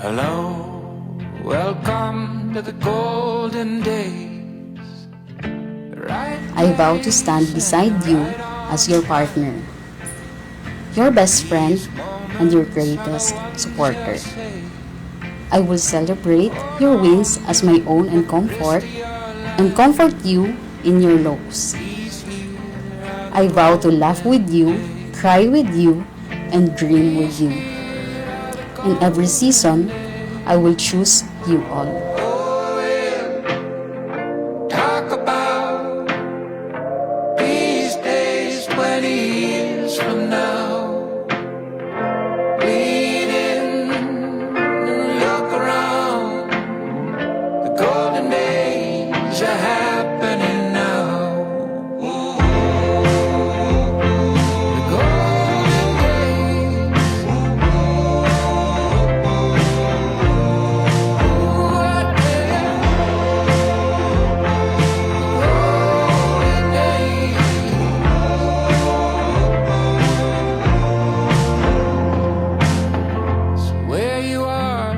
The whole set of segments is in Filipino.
Hello, welcome to the golden days. I vow to stand beside you as your partner, your best friend, and your greatest supporter. I will celebrate your wins as my own and comfort you in your lows. I vow to laugh with you, cry with you, and dream with you. In every season, I will choose you all. Talk about these days 20 years from now. Lean in and look around. The golden days are happening now. The golden days. Where you are,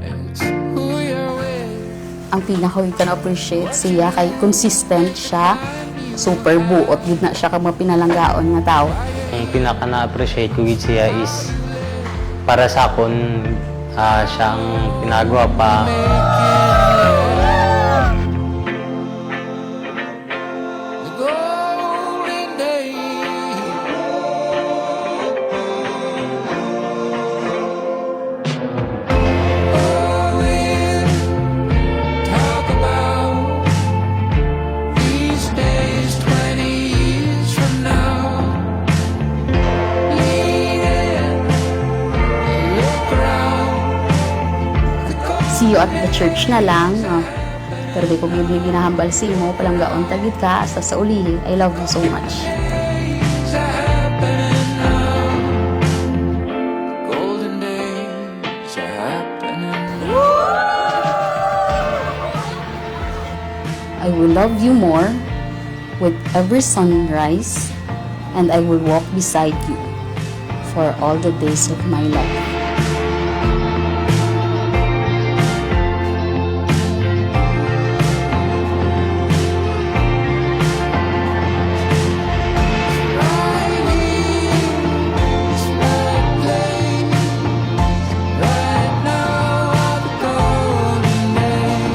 it's who you're with. Ang pinaka ko na-appreciate siya kay consistent siya, super buot gid na siya kag mapinalanggaon nga tao. Ang pinaka na-appreciate ko gid siya is para sa akon siya ang pinagawa pa. The golden days. Oh, we'll talk about these days 20 years from now. Lean in, look around. The See you at the church na lang. Pero di ko bibili ginahambal si mo, palanggaon tagid ka hasta sa uli. I love you so much. days are happening now. Golden days are happening. I will love you more with every sunrise, and I will walk beside you for all the days of my life. Right now are the golden days.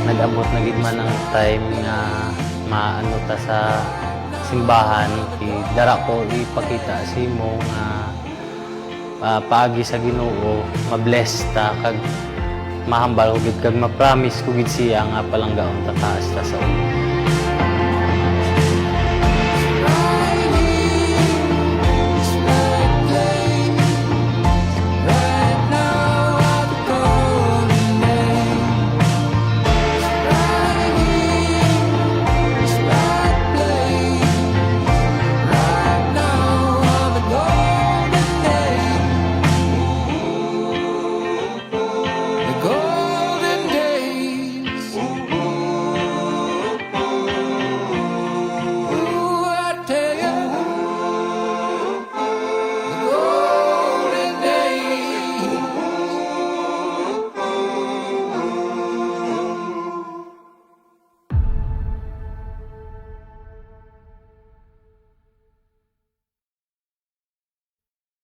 Nag-abot na gid man ang time nga maano ta sa simbahan, dara ko ipakita si mo nga paagi sa Ginoo, ma-bless ta kag mahambal ko gid kag ma-promise ko gid siya nga palanggaon ta taas ta sa una.